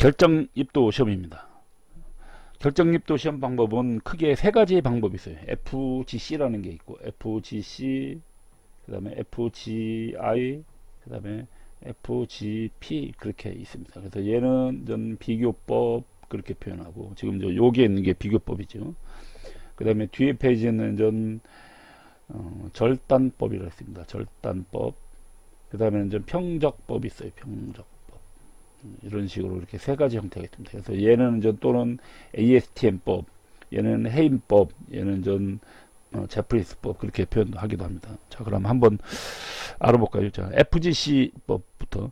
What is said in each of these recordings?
결정입도 시험입니다. 결정입도 시험 방법은 크게 세 가지 방법이 있어요. FGC라는 게 있고, FGC, 그 다음에 FGI, 그 다음에 FGP, 그렇게 있습니다. 그래서 얘는 전 비교법 그렇게 표현하고, 지금 여기에 있는 게 비교법이죠. 그 다음에 뒤에 페이지는 전 절단법이라고 했습니다. 절단법. 그 다음에는 좀 평적법이 있어요. 평적법. 이런 식으로 이렇게 세 가지 형태가 있습니다. 그래서 얘는 전 또는 ASTM법, 얘는 헤임법, 얘는 전 제프리스법, 그렇게 표현하기도 합니다. 자, 그럼 한번 알아볼까요? 자, FGC법부터.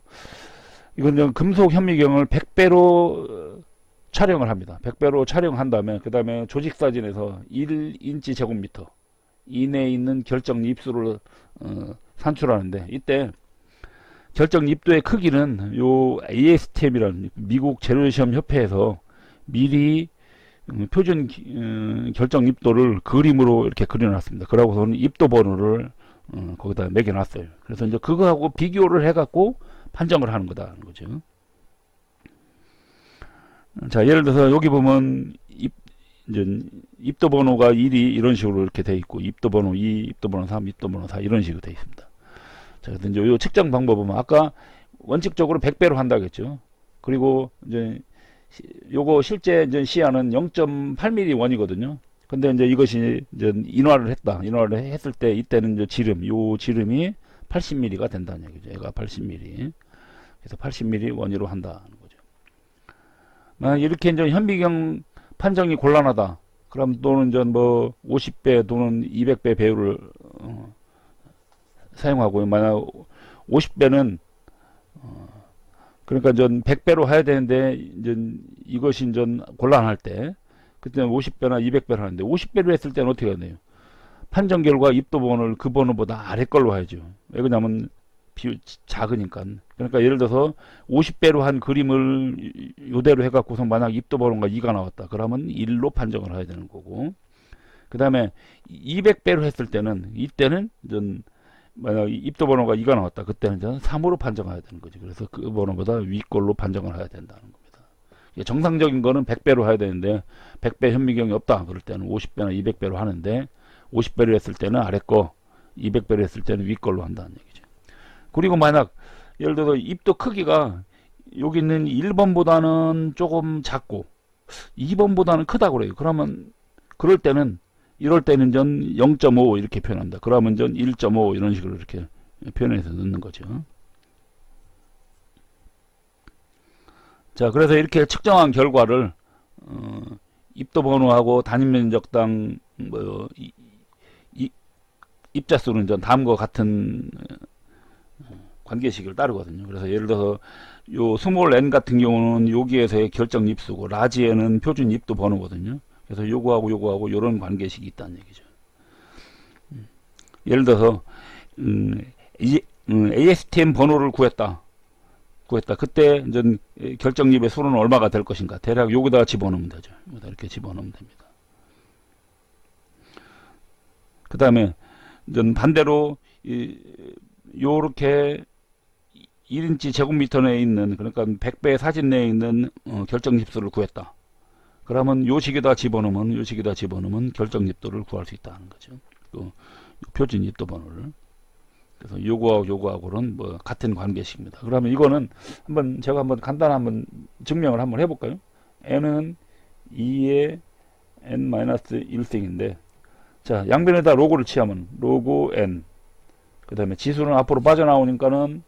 이건 좀 금속 현미경을 100배로 촬영을 합니다. 100배로 촬영한 다음에, 그 다음에 조직 사진에서 1인치 제곱미터 이내에 있는 결정 입수를 산출하는데, 이때 결정 입도의 크기는 요 ASTM이라는 미국 재료시험 협회에서 미리 표준 결정 입도를 그림으로 이렇게 그려놨습니다. 그러고서는 입도 번호를 거기다 매겨놨어요. 그래서 이제 그거하고 비교를 해갖고 판정을 하는 거다는 거죠. 자, 예를 들어서 여기 보면 이제 입도 번호가 1이 이런 식으로 이렇게 돼 있고, 입도 번호 2, 입도 번호 3, 입도 번호 4 이런 식으로 돼 있습니다. 자, 그래서 이제 요 측정 방법은 아까 원칙적으로 100배로 한다고 했죠. 그리고 이제 요거 실제 이제 시야는 0.8mm 원이거든요. 근데 이제 이것이 이제 인화를 했다. 인화를 했을 때 이때는 이제 요 지름이 80mm가 된다는 얘기죠. 얘가 80mm. 그래서 80mm 원위로 한다는 거죠. 만약 이렇게 이제 현미경 판정이 곤란하다. 그럼 또는 이제 뭐 50배 또는 200배 배율을 사용하고요. 만약 50배는 그러니까 전 100배로 해야 되는데 이제 이것이 이제 곤란할 때 그때는 50배나 200배를 하는데, 50배로 했을 때는 어떻게 하나요? 판정 결과 입도 번호를 그 번호보다 아래 걸로 해야죠. 왜 그러냐면 작으니까. 그러니까 예를 들어서 50배로 한 그림을 이대로 해갖고서 만약 입도 번호가 2가 나왔다. 그러면 1로 판정을 해야 되는 거고, 그 다음에 200배로 했을 때는 이때는 전 만약 입도 번호가 2가 나왔다. 그때는 저는 3으로 판정해야 되는 거죠. 그래서 그 번호보다 위꼴로 판정을 해야 된다는 겁니다. 정상적인 거는 100배로 해야 되는데 100배 현미경이 없다. 그럴 때는 50배나 200배로 하는데, 50배로 했을 때는 아래 거, 200배로 했을 때는 위 걸로 한다는 얘기죠. 그리고 만약 예를 들어 입도 크기가 여기 있는 1번보다는 조금 작고 2번보다는 크다고 그래요. 그러면 그럴 때는 이럴 때는 전 0.5 이렇게 표현합니다. 그러면 전 1.5 이런 식으로 이렇게 표현해서 넣는 거죠. 자, 그래서 이렇게 측정한 결과를 입도 번호하고 단위 면적당 뭐 입자수는 전 다음과 같은 관계식을 따르거든요. 그래서 예를 들어서 요 스몰 n 같은 경우는 여기에서의 결정 입수고, 라지 n은 표준 입도 번호거든요. 그래서 요거하고 요거하고 요런 관계식이 있다는 얘기죠. 예를 들어서 ASTM 번호를 구했다. 그때 이제 결정입의 수는 얼마가 될 것인가. 대략 여기다가 집어넣으면 되죠. 여기다 이렇게 집어넣으면 됩니다. 그 다음에 반대로 요렇게 1인치 제곱미터 내에 있는, 그러니까 100배 사진 내에 있는 결정립수를 구했다. 그러면 요 식에다 집어넣으면 결정립도를 구할 수 있다는 거죠. 그 표준 입도 번호를. 그래서 요거하고 요거하고는 뭐 같은 관계식입니다. 그러면 이거는 제가 한번 간단한 한번 증명을 한번 해볼까요? n은 2의 n-1승인데, 자, 양변에다 로고를 취하면 로고 n, 그 다음에 지수는 앞으로 빠져나오니까는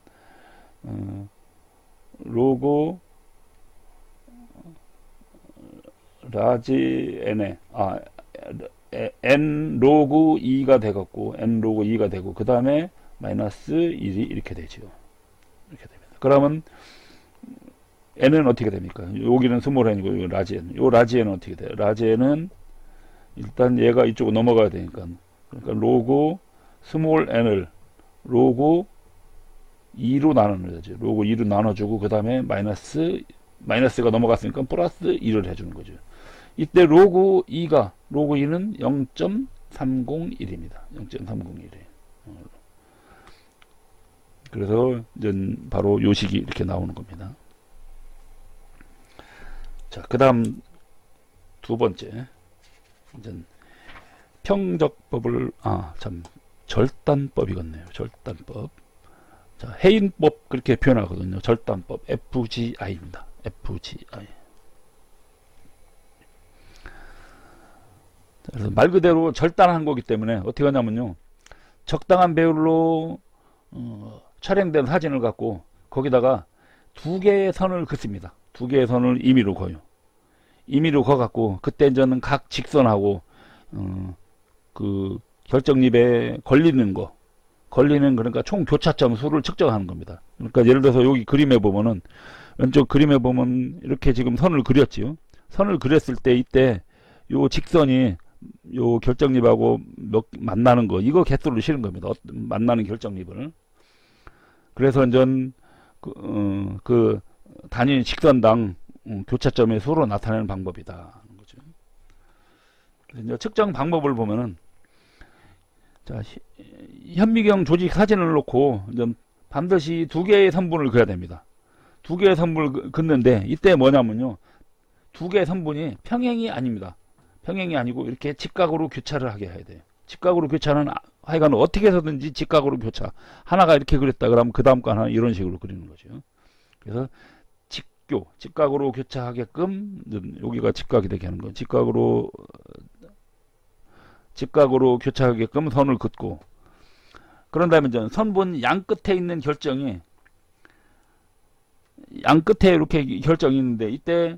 로고 라지 n에 n 로그 2가 되겠고, n 로그 2가 되고, 그 다음에 마이너스 1이 이렇게 되죠. 이렇게 됩니다. 그러면 n은 어떻게 됩니까? 여기는 스몰 n이고, 요 라지 n. 요 라지 n은 어떻게 돼요? 라지 n은 일단 얘가 이쪽으로 넘어가야 되니까, 그러니까 로그 스몰 n을 로그 2로 나누는 거죠. 로그 2로 나눠주고, 그 다음에 마이너스가 넘어갔으니까 플러스 1을 해주는 거죠. 이때 로그 2는 0.301입니다. 0.301이에요. 그래서 이제 바로 요 식이 이렇게 나오는 겁니다. 자, 그 다음 두 번째. 이제 평적법을, 절단법이겠네요. 절단법. 자, 해인법 그렇게 표현하거든요. 절단법. FGI입니다. FGI. 그래서 말 그대로 절단한 거기 때문에 어떻게 하냐면요. 적당한 배율로 촬영된 사진을 갖고 거기다가 두 개의 선을 긋습니다. 두 개의 선을 임의로 그어요. 임의로 그어갖고 그때 저는 각 직선하고 그 결정립에 걸리는 그러니까 총 교차점 수를 측정하는 겁니다. 그러니까 예를 들어서 여기 그림에 보면은 왼쪽 그림에 보면 이렇게 지금 선을 그렸지요. 선을 그렸을 때 이때 요 직선이 요 결정립하고 만나는 거 이거 개수를 실은 겁니다. 만나는 결정립을. 그래서 전 그 단위 직선당 교차점의 수로 나타내는 방법이다. 그죠? 이제 측정 방법을 보면은 자, 현미경 조직 사진을 놓고 반드시 두 개의 선분을 그려야 됩니다. 두 개의 선분을 긋는데 이때 뭐냐면요. 두 개의 선분이 평행이 아닙니다. 평행이 아니고 이렇게 직각으로 교차를 하게 해야 돼요. 직각으로 교차는 하여간 어떻게 해서든지 직각으로 교차. 하나가 이렇게 그렸다 그러면 그 다음 거 하나 이런 식으로 그리는 거죠. 그래서 직각으로 교차하게끔 여기가 직각이 되게 하는 거예요. 직각으로 교차하게끔 선을 긋고 그런 다음에 선분 양 끝에 있는 결정이 양 끝에 이렇게 결정이 있는데 이때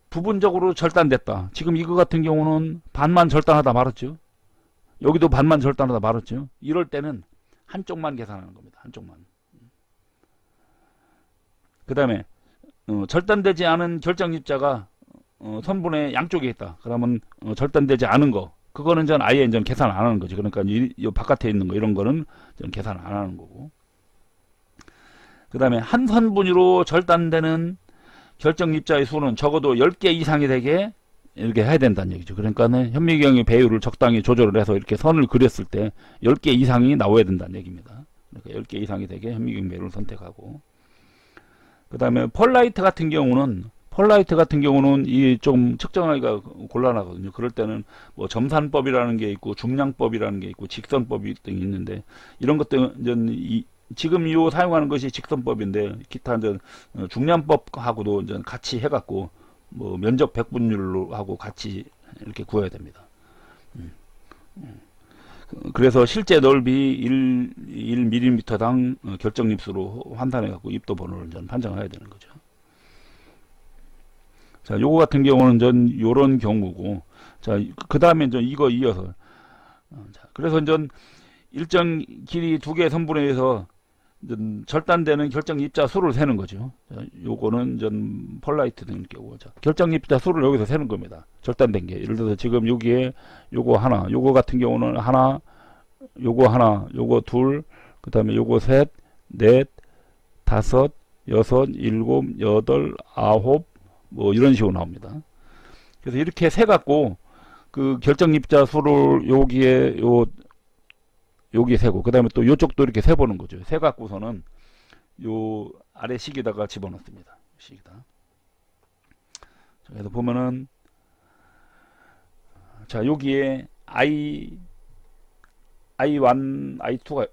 부분적으로 절단됐다. 지금 이거 같은 경우는 반만 절단하다 말았죠. 여기도 반만 절단하다 말았죠. 이럴 때는 한쪽만 계산하는 겁니다. 한쪽만. 그 다음에 절단되지 않은 결정입자가 선분의 양쪽에 있다. 그러면 절단되지 않은 거 그거는 전 아예 계산 안 하는 거지. 그러니까 이 바깥에 있는 거 이런 거는 전 계산 안 하는 거고. 그 다음에 한 선분위로 절단되는 결정입자의 수는 적어도 10개 이상이 되게 이렇게 해야 된다는 얘기죠. 그러니까는 현미경의 배율을 적당히 조절을 해서 이렇게 선을 그렸을 때 10개 이상이 나와야 된다는 얘기입니다. 그러니까 10개 이상이 되게 현미경 배율을 선택하고. 그 다음에 폴라이트 같은 경우는 이 좀 측정하기가 곤란하거든요. 그럴 때는 뭐 점산법이라는 게 있고 중량법이라는 게 있고 직선법이 등이 있는데 이런 것들은 지금 사용하는 것이 직선법인데 기타 중량법하고도 같이 해갖고 뭐 면적 백분율로 하고 같이 이렇게 구해야 됩니다. 그래서 실제 넓이 1mm당 결정립수로 환산해갖고 입도 번호를 판정해야 되는 거죠. 자, 요거 같은 경우는 요런 경우고, 자, 그 다음에 이거 이어서, 자, 그래서 일정 길이 두 개의 선분에 의해서 절단되는 결정입자 수를 세는 거죠. 자, 요거는 폴라이트 등 경우, 자, 결정입자 수를 여기서 세는 겁니다. 절단된 게. 예를 들어서 지금 여기에 요거 하나, 요거 같은 경우는 하나, 요거 하나, 요거 둘, 그 다음에 요거 셋, 넷, 다섯, 여섯, 일곱, 여덟, 아홉, 뭐 이런 식으로 나옵니다. 그래서 이렇게 세 갖고 그 결정입자 수를 여기 세고 그 다음에 또 요쪽도 이렇게 세 보는 거죠. 세 갖고서는 요 아래 식에다가 집어넣습니다. 식에다. 그래서 보면은 자 여기에 I1, I2가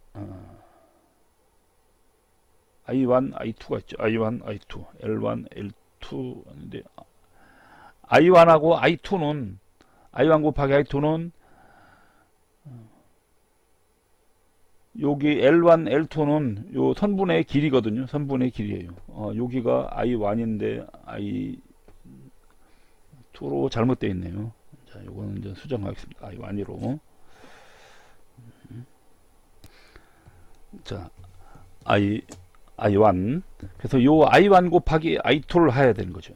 I1, I2가 있죠. I1, I2, L1, L2 인데 I1하고 I2는 I1 곱하기 I2는 여기 L1, L2는 요 선분의 길이거든요. 선분의 길이에요. 여기가 I1인데 I2로 잘못되어 있네요. 자, 요거는 이제 수정하겠습니다. I1으로. 자, I1. 그래서 요 I1 곱하기 I2를 해야 되는 거죠.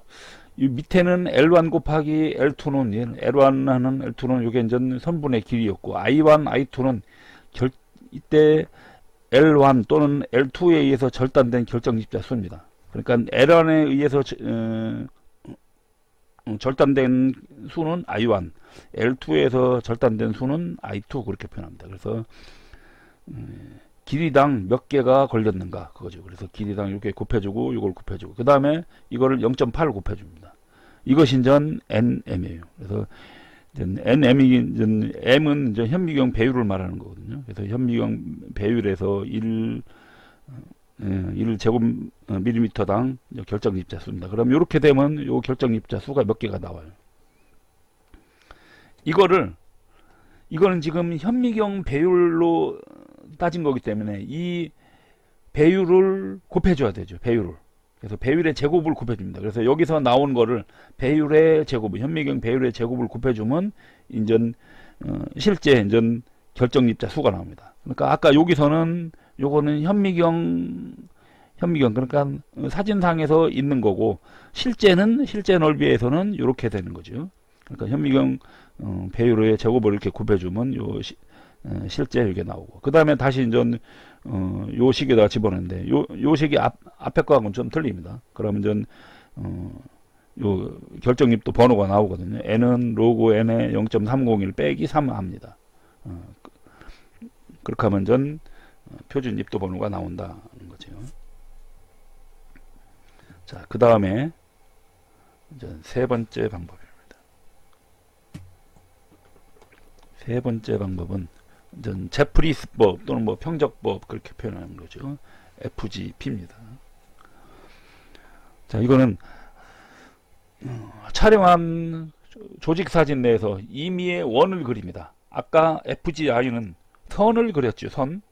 이 밑에는 L1 곱하기 L2는 얘는 L1하는 L2는 요게 이제 선분의 길이였고 I1, I2는 이때 L1 또는 L2에 의해서 절단된 결정입자 수입니다. 그러니까 L1에 의해서 절단된 수는 I1, L2에서 절단된 수는 I2 그렇게 표현합니다. 그래서 길이당 몇 개가 걸렸는가 그거죠. 그래서 길이당 이렇게 곱해주고 이걸 곱해주고 그 다음에 이거를 0.8 곱해줍니다. 이것이 이제 NM이에요. 그래서 NM이 M은 이제 현미경 배율을 말하는 거거든요. 그래서 현미경 배율에서 1제곱밀리미터당 결정입자 수입니다. 그럼 이렇게 되면 요 결정입자 수가 몇 개가 나와요. 이거는 지금 현미경 배율로 따진 거기 때문에 이 배율을 곱해줘야 되죠. 배율을. 그래서 배율의 제곱을 곱해줍니다. 그래서 여기서 나온 거를 배율의 제곱, 현미경 배율의 제곱을 곱해주면 인전 실제 인전 결정입자 수가 나옵니다. 그러니까 아까 여기서는 요거는 현미경 그러니까 사진상에서 있는 거고 실제 넓이에서는 이렇게 되는 거죠. 그러니까 현미경 배율의 제곱을 이렇게 곱해주면 실제 이게 나오고 그 다음에 다시 이제 요 식에다가 집어넣는데 요 식이 앞에 거하고는 좀 틀립니다. 그러면 전 요 결정립도 번호가 나오거든요. n은 로그 n에 0.301 빼기 3 합니다. 그렇게 하면 전 표준 입도 번호가 나온다는 거죠. 자, 그 다음에 세 번째 방법입니다. 세 번째 방법은 제프리스법 또는 뭐 평적법 그렇게 표현하는 거죠. FGP입니다. 자, 이거는 촬영한 조직 사진 내에서 임의의 원을 그립니다. 아까 FGI는 선을 그렸죠. 선.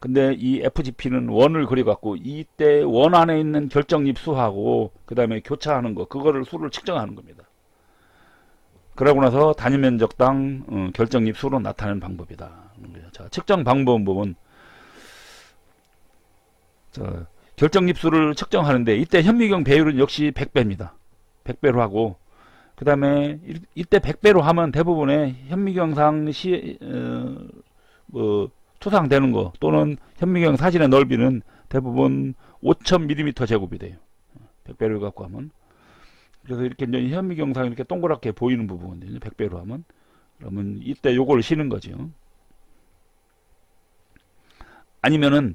근데 이 FGP는 원을 그려갖고 이때 원 안에 있는 결정입 수하고 그 다음에 교차하는 거 그거를 수를 측정하는 겁니다. 그러고 나서 단위 면적당 결정입 수로 나타내는 방법이다. 자, 측정 방법은 결정입 수를 측정하는데 이때 현미경 배율은 역시 100배입니다. 100배로 하고 그 다음에 이때 100배로 하면 대부분의 현미경상 투상되는 거 또는 현미경 사진의 넓이는 대부분 5000mm 제곱이 돼요. 100배를 갖고 하면. 그래서 이렇게 이제 현미경상 이렇게 동그랗게 보이는 부분인데 100배로 하면 그러면 이때 요걸 쉬는 거죠. 아니면은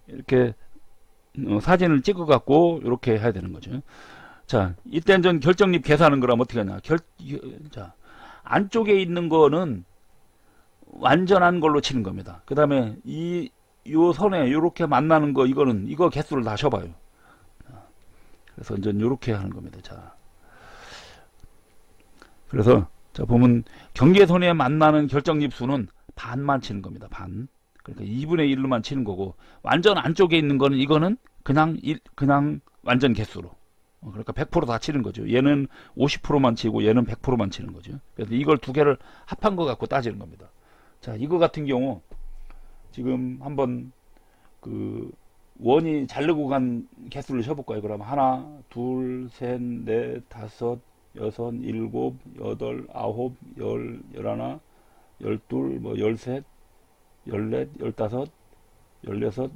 이렇게 사진을 찍어 갖고 이렇게 해야 되는 거죠. 자, 이때 전 결정립 계산하는 거라면 어떻게 하냐. 자, 안쪽에 있는 거는 완전한 걸로 치는 겁니다. 그 다음에 요 선에 요렇게 만나는 거 이거 개수를 다 쳐봐요. 그래서 이제 요렇게 하는 겁니다. 자, 그래서 자 보면 경계선에 만나는 결정립 수는 반만 치는 겁니다. 반. 그러니까 2분의 1로만 치는 거고 완전 안쪽에 있는 거는 이거는 그냥 완전 개수로. 그러니까 100% 다 치는 거죠. 얘는 50%만 치고 얘는 100%만 치는 거죠. 그래서 이걸 두 개를 합한 거 갖고 따지는 겁니다. 자, 이거 같은 경우 지금 한번 원이 자르고 간 개수를 쳐볼까요? 그럼 하나, 둘, 셋, 넷, 다섯, 여섯, 일곱, 여덟, 아홉, 열, 열하나, 열둘, 뭐 열셋, 열넷, 열다섯, 열여섯,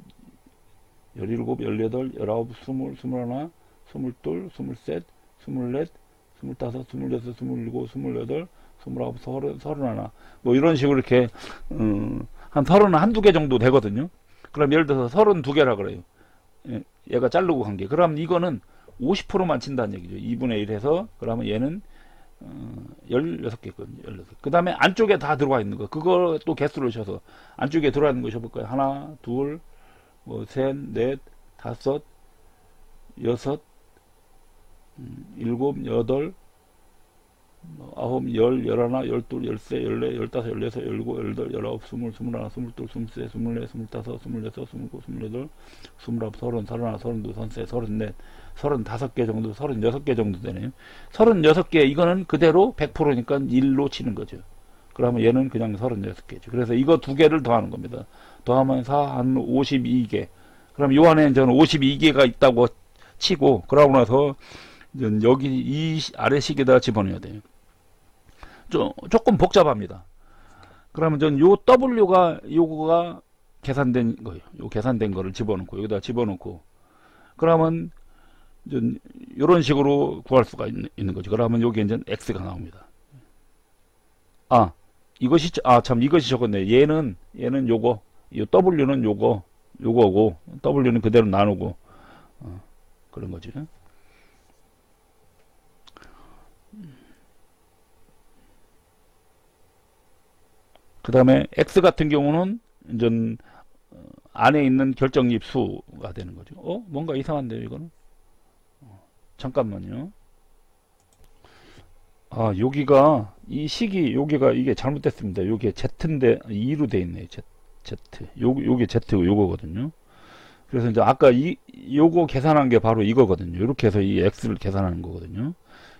열일곱, 열여덟, 열아홉, 스물, 스물하나, 스물둘, 스물셋, 스물넷, 스물다섯, 스물여섯, 스물일곱, 스물여덟, 스물아홉, 서른하나 뭐 이런 식으로 이렇게 한 31개 정도 되거든요. 그럼 예를 들어서 32개라 그래요. 얘가 자르고 간 게. 그럼 이거는 50%만 친다는 얘기죠. 2분의 1 해서 그러면 얘는 16개거든요. 16개. 그 다음에 안쪽에 다 들어와 있는 거. 그거 또 개수를 쳐서 안쪽에 들어와 있는 거 쳐볼까요? 하나, 둘, 뭐 셋, 넷, 다섯, 여섯, 일곱, 여덟, 아홉, 열, 열하나, 열둘, 열세, 열네, 열다섯, 열여섯, 열일곱, 열여덟, 열아홉, 스물, 스물하나, 스물둘, 스물세, 스물네, 스물다섯, 스물여섯, 스물일곱, 스물여덟, 스물아홉, 서른, 서른하나, 서른둘, 서른세, 서른넷, 35개 정도, 36개 정도 되네요. 36개, 이거는 그대로 100%니까 1로 치는 거죠. 그러면 얘는 그냥 36개죠. 그래서 이거 두 개를 더하는 겁니다. 더하면 4, 한 52개. 그럼 요 안에 저는 52개가 있다고 치고, 그러고 나서 여기 이 아래식에다 집어넣어야 돼요. 조금 복잡합니다. 그러면 전 요 W가 요거가 계산된 거예요. 요 계산된 거를 집어넣고 여기다 집어넣고 그러면 이런 식으로 구할 수가 있는 거죠. 그러면 여기 이제 X가 나옵니다. 아, 이것이 적었네. 얘는 요거, 이 W는 요거고 W는 그대로 나누고 그런 거죠. 그 다음에 x 같은 경우는 이제 안에 있는 결정립 수가 되는 거죠. 뭔가 이상한데요, 이거는? 잠깐만요. 여기가 이 식이 여기가 이게 잘못됐습니다. 여기에 Z인데 2로 돼 있네요. Z. 요게 Z 요거거든요. 그래서 이제 아까 요거 계산한 게 바로 이거거든요. 이렇게 해서 이 X를 계산하는 거거든요.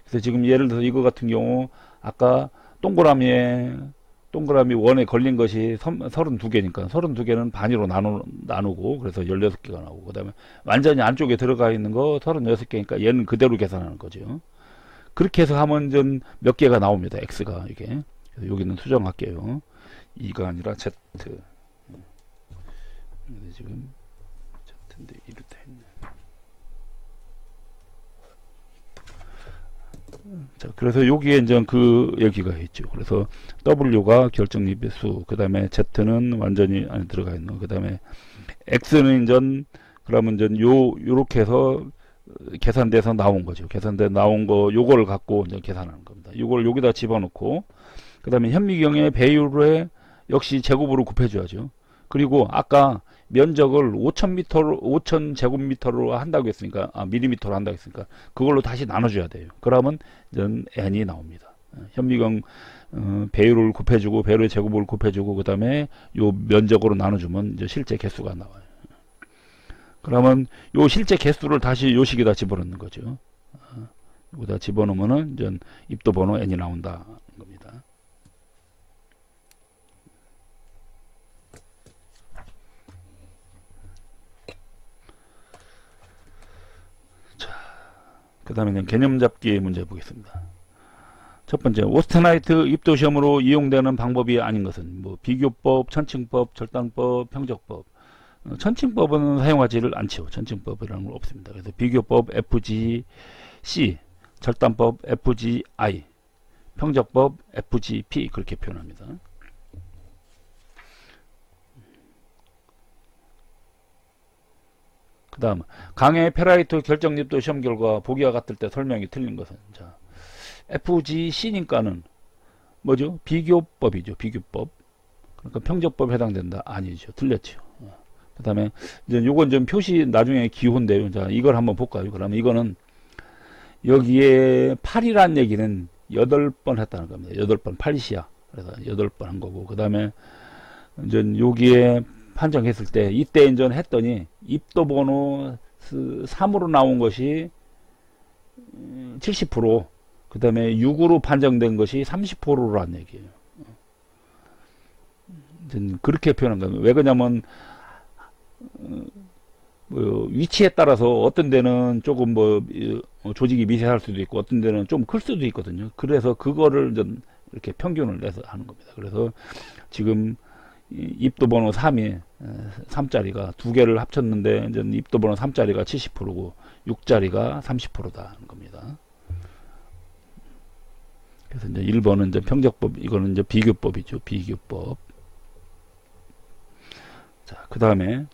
그래서 지금 예를 들어서 이거 같은 경우 아까 동그라미 원에 걸린 것이 32개니까 32개는 반으로 나누고 그래서 16개가 나오고 그다음에 완전히 안쪽에 들어가 있는 거 36개니까 얘는 그대로 계산하는 거죠. 그렇게 해서 하면 좀 몇 개가 나옵니다. X가 이게. 그래서 여기는 수정할게요. 2가 아니라 Z. 근데 지금 Z인데 이렇게 했네. 자, 그래서 여기에 이제 그 얘기가 있죠. 그래서 W가 결정립의 수, 그 다음에 Z는 완전히 안에 들어가 있는, 그 다음에 X는 이제 그러면 이제 요렇게 해서 계산돼서 나온 거죠. 계산돼 나온 거 요거를 갖고 이제 계산하는 겁니다. 요걸 여기다 집어넣고 그 다음에 현미경의 배율에 역시 제곱으로 곱해줘야죠. 그리고 아까 면적을 5,000제곱미터로 한다고 했으니까 밀리미터로 한다고 했으니까 그걸로 다시 나눠줘야 돼요. 그러면 n이 나옵니다. 현미경 배율을 곱해주고 배율의 제곱을 곱해주고 그 다음에 요 면적으로 나눠주면 이제 실제 개수가 나와요. 그러면 요 실제 개수를 다시 요 식에다 집어넣는 거죠. 여기다 집어넣으면은 이제 입도 번호 n이 나온다 겁니다. 그 다음에 개념 잡기 문제 보겠습니다. 첫 번째, 오스트나이트 입도 시험으로 이용되는 방법이 아닌 것은 뭐 비교법, 천칭법, 절단법, 평적법. 천칭법은 사용하지를 않죠. 천칭법이라는 건 없습니다. 그래서 비교법 FGC, 절단법 FGI, 평적법 FGP 그렇게 표현합니다. 그 다음 강의 페라이트 결정립도 시험 결과 보기와 같을 때 설명이 틀린 것은 자 FGC니까는 뭐죠? 비교법이죠. 비교법. 그러니까 평적법에 해당된다. 아니죠. 틀렸죠. 그 다음에 이제 요건 좀 표시 나중에 기호인데요. 자 이걸 한번 볼까요? 그러면 이거는 여기에 8이란 얘기는 8번 했다는 겁니다. 8번 8시야. 그래서 8번 한 거고 그 다음에 이제 여기에 판정했을 때 이때 이제 했더니 입도 번호 3으로 나온 것이 70%, 그 다음에 6으로 판정된 것이 30%란 얘기예요. 그렇게 표현한 겁니다. 왜 그러냐면 위치에 따라서 어떤 데는 조금 조직이 미세할 수도 있고 어떤 데는 좀 클 수도 있거든요. 그래서 그거를 좀 이렇게 평균을 내서 하는 겁니다. 그래서 지금 입도 번호 3이 3짜리가 두 개를 합쳤는데 이제 입도 번호 3짜리가 70%고 6짜리가 30%다 하는 겁니다. 그래서 이제 1번은 이제 평적법, 이거는 이제 비교법이죠. 비교법. 자, 그 다음에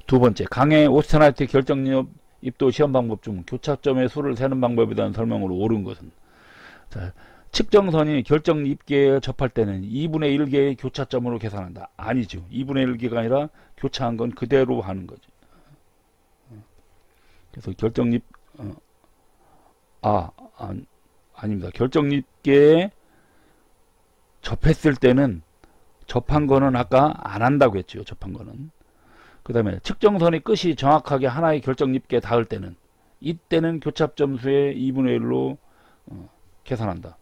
두 번째, 강의 오스트나이트 결정력 입도 시험 방법 중 교차점의 수를 세는 방법에 대한 설명으로 옳은 것은 자, 측정선이 결정 입계에 접할 때는 2분의 1개의 교차점으로 계산한다. 아니죠. 2분의 1개가 아니라 교차한 건 그대로 하는 거죠. 그래서 결정립 아닙니다. 결정립계에 접했을 때는 접한 거는 아까 안 한다고 했죠. 접한 거는. 그 다음에 측정선의 끝이 정확하게 하나의 결정립계에 닿을 때는 이때는 교차점수의 2분의 1로 계산한다.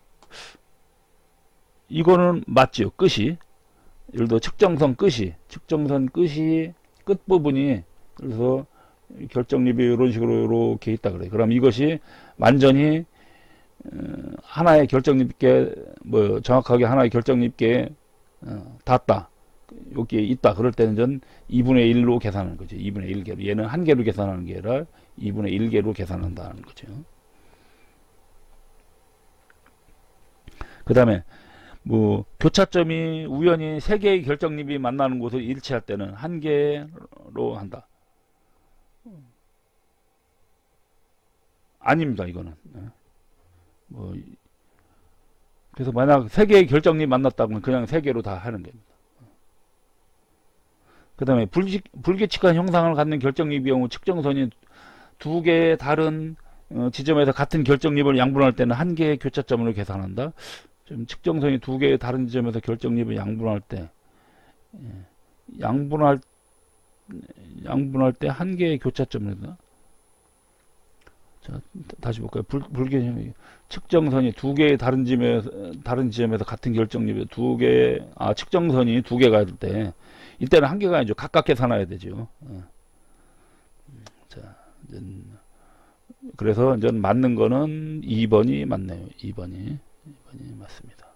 이거는 맞죠. 끝이 예를 들어 측정선 끝이 끝부분이 그래서 결정립이 이런 식으로 이렇게 있다 그래요. 그럼 이것이 완전히 하나의 결정립계 정확하게 하나의 결정립계에 닿았다. 여기에 있다. 그럴 때는 전 2분의 1로 계산하는 거죠. 2분의 1개로. 얘는 한 개로 계산하는 게 아니라 2분의 1개로 계산한다는 거죠. 그 다음에 교차점이 우연히 세 개의 결정립이 만나는 곳을 일치할 때는 한 개로 한다. 아닙니다. 이거는 그래서 만약 세 개의 결정립 만났다면 그냥 세 개로 다 하는 겁니다. 그 다음에 불규칙한 형상을 갖는 결정립의 경우 측정선이 두 개의 다른 지점에서 같은 결정립을 양분할 때는 한 개의 교차점으로 계산한다. 좀 측정선이 두 개의 다른 지점에서 결정립을 양분할 때 양분할 때 한 개의 교차점이다. 자, 다시 볼까요? 측정선이 두 개의 다른 지점에서 같은 결정립에 측정선이 두 개가 될 때, 이때는 한 개가 아니죠. 각각 계산해야 되죠. 자, 그래서 이제 맞는 거는 2번이 맞네요. 2번이 맞습니다.